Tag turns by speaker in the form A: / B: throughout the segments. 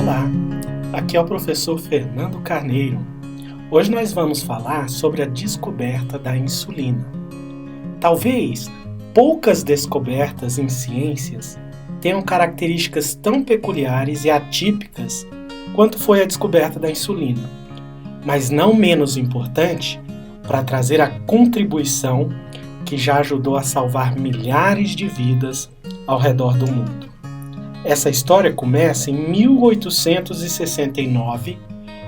A: Olá, aqui é o professor Fernando Carneiro. Hoje nós vamos falar sobre a descoberta da insulina. Talvez poucas descobertas em ciências tenham características tão peculiares e atípicas quanto foi a descoberta da insulina, mas não menos importante para trazer a contribuição que já ajudou a salvar milhares de vidas ao redor do mundo. Essa história começa em 1869,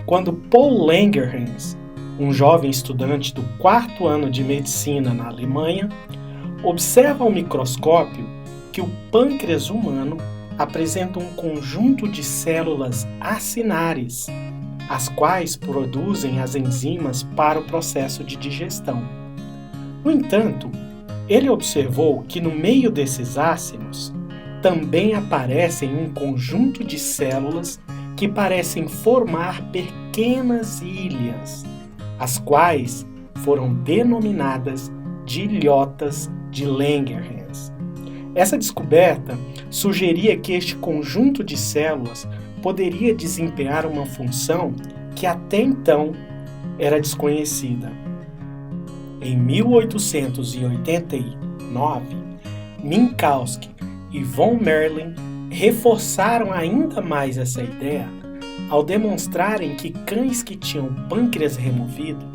A: quando Paul Langerhans, um jovem estudante do 4º ano de medicina na Alemanha, observa ao microscópio que o pâncreas humano apresenta um conjunto de células acinares, as quais produzem as enzimas para o processo de digestão. No entanto, ele observou que no meio desses ácinos também aparecem um conjunto de células que parecem formar pequenas ilhas, as quais foram denominadas de ilhotas de Langerhans. Essa descoberta sugeria que este conjunto de células poderia desempenhar uma função que até então era desconhecida. Em 1889, Minkowski e von Merlin reforçaram ainda mais essa ideia ao demonstrarem que cães que tinham pâncreas removido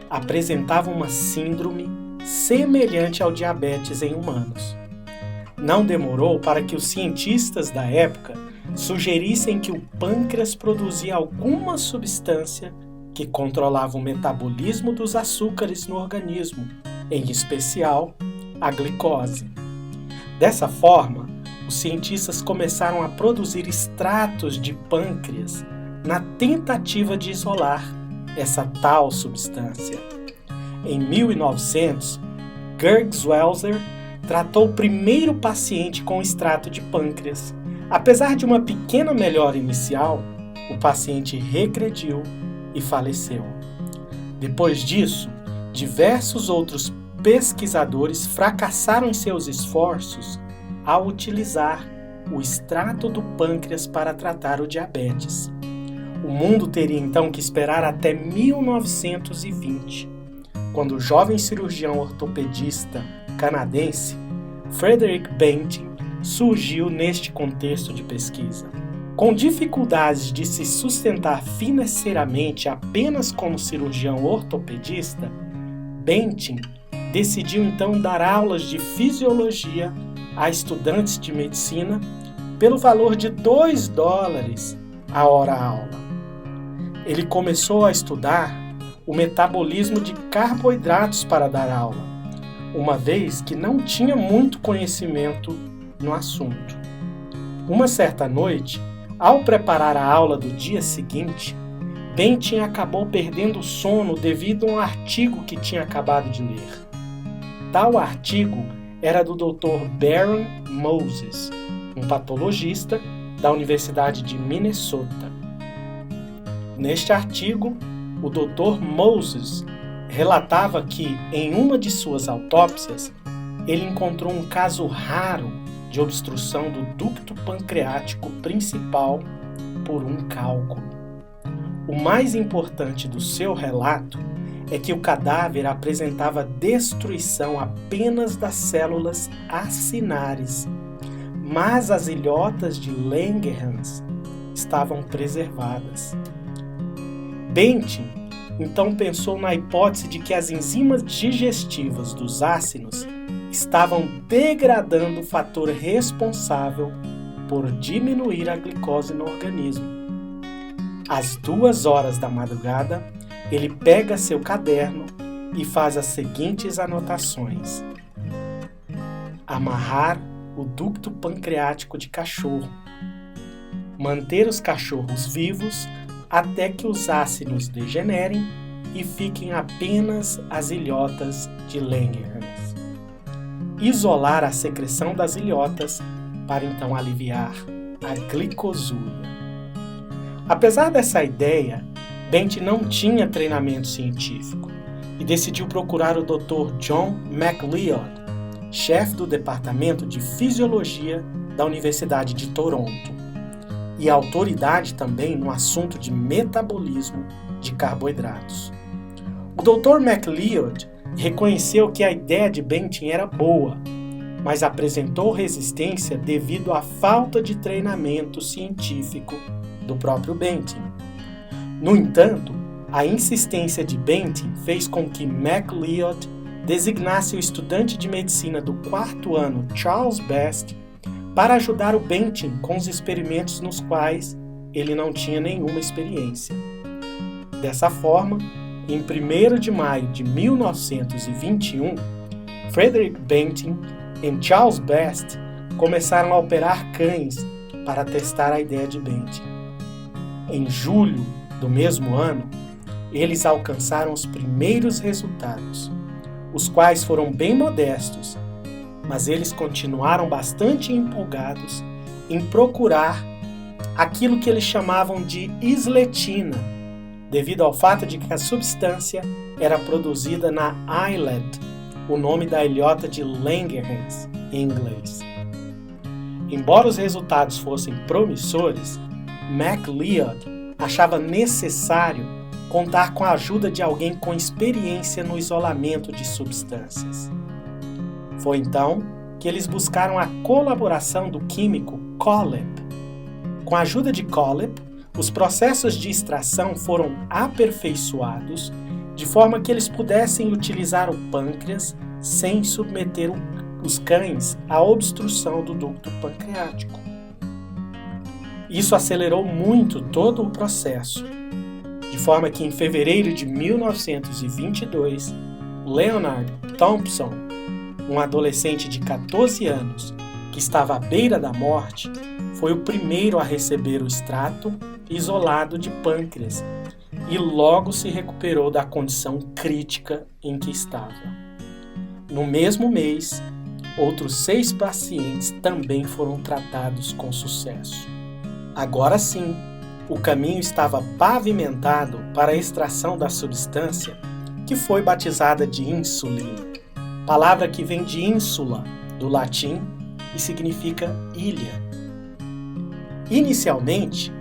A: apresentavam uma síndrome semelhante ao diabetes em humanos. Não demorou para que os cientistas da época sugerissem que o pâncreas produzia alguma substância que controlava o metabolismo dos açúcares no organismo, em especial a glicose. Dessa forma, os cientistas começaram a produzir extratos de pâncreas na tentativa de isolar essa tal substância. Em 1900, Georg Schwelzer tratou o primeiro paciente com extrato de pâncreas. Apesar de uma pequena melhora inicial, o paciente regrediu e faleceu. Depois disso, diversos outros pesquisadores fracassaram em seus esforços ao utilizar o extrato do pâncreas para tratar o diabetes. O mundo teria então que esperar até 1920, quando o jovem cirurgião ortopedista canadense Frederick Banting surgiu neste contexto de pesquisa. Com dificuldades de se sustentar financeiramente apenas como cirurgião ortopedista, Banting decidiu então dar aulas de fisiologia a estudantes de medicina pelo valor de $2 a hora-aula. Ele começou a estudar o metabolismo de carboidratos para dar aula, uma vez que não tinha muito conhecimento no assunto. Uma certa noite, ao preparar a aula do dia seguinte, Banting acabou perdendo o sono devido a um artigo que tinha acabado de ler. Tal artigo era do Dr. Baron Moses, um patologista da Universidade de Minnesota. Neste artigo, o Dr. Moses relatava que, em uma de suas autópsias, ele encontrou um caso raro de obstrução do ducto pancreático principal por um cálculo. O mais importante do seu relato é que o cadáver apresentava destruição apenas das células acinares, mas as ilhotas de Langerhans estavam preservadas. Banting então pensou na hipótese de que as enzimas digestivas dos ácinos estavam degradando o fator responsável por diminuir a glicose no organismo. Às 2h da madrugada, ele pega seu caderno e faz as seguintes anotações: amarrar o ducto pancreático de cachorro, manter os cachorros vivos até que os ácinos degenerem e fiquem apenas as ilhotas de Langerhans. Isolar a secreção das ilhotas para então aliviar a glicosúria. Apesar dessa ideia, Banting não tinha treinamento científico e decidiu procurar o Dr. John MacLeod, chefe do Departamento de Fisiologia da Universidade de Toronto. e autoridade também no assunto de metabolismo de carboidratos. O Dr. MacLeod reconheceu que a ideia de Bentin era boa, mas apresentou resistência devido à falta de treinamento científico do próprio Bentin. No entanto, a insistência de Bentin fez com que MacLeod designasse o estudante de medicina do 4º ano Charles Best para ajudar o Bentin com os experimentos nos quais ele não tinha nenhuma experiência. Dessa forma, em 1º de maio de 1921, Frederick Bentin e Charles Best começaram a operar cães para testar a ideia de Bentin. Em julho do mesmo ano, eles alcançaram os primeiros resultados, os quais foram bem modestos, mas eles continuaram bastante empolgados em procurar aquilo que eles chamavam de isletina, devido ao fato de que a substância era produzida na islet, o nome da ilhota de Langerhans, em inglês. Embora os resultados fossem promissores, MacLeod achava necessário contar com a ajuda de alguém com experiência no isolamento de substâncias. Foi então que eles buscaram a colaboração do químico Colleb. Com a ajuda de Colleb, os processos de extração foram aperfeiçoados de forma que eles pudessem utilizar o pâncreas sem submeter os cães à obstrução do ducto pancreático. Isso acelerou muito todo o processo, de forma que em fevereiro de 1922, Leonard Thompson, um adolescente de 14 anos que estava à beira da morte, foi o primeiro a receber o extrato isolado de pâncreas e logo se recuperou da condição crítica em que estava. No mesmo mês, outros 6 pacientes também foram tratados com sucesso. Agora sim, o caminho estava pavimentado para a extração da substância que foi batizada de insulina, palavra que vem de insula, do latim, e significa ilha. Inicialmente,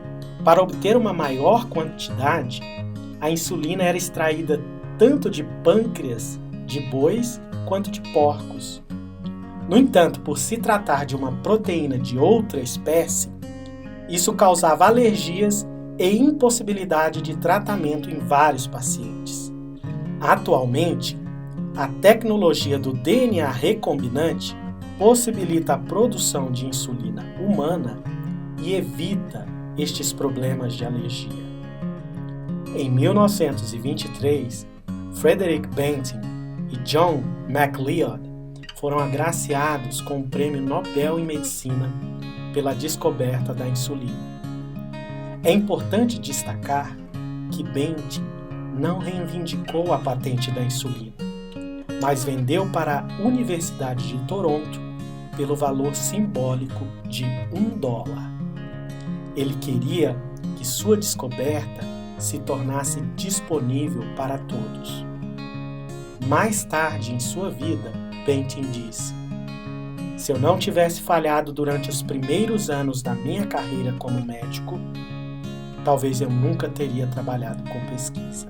A: para obter uma maior quantidade, a insulina era extraída tanto de pâncreas de bois quanto de porcos. No entanto, por se tratar de uma proteína de outra espécie, isso causava alergias e impossibilidade de tratamento em vários pacientes. Atualmente, a tecnologia do DNA recombinante possibilita a produção de insulina humana e evita estes problemas de alergia. Em 1923, Frederick Bentin e John MacLeod foram agraciados com o Prêmio Nobel em Medicina pela descoberta da insulina. É importante destacar que Bentin não reivindicou a patente da insulina, mas vendeu para a Universidade de Toronto pelo valor simbólico de $1. Ele queria que sua descoberta se tornasse disponível para todos. Mais tarde em sua vida, Bentin disse: "Se eu não tivesse falhado durante os primeiros anos da minha carreira como médico, talvez eu nunca teria trabalhado com pesquisa."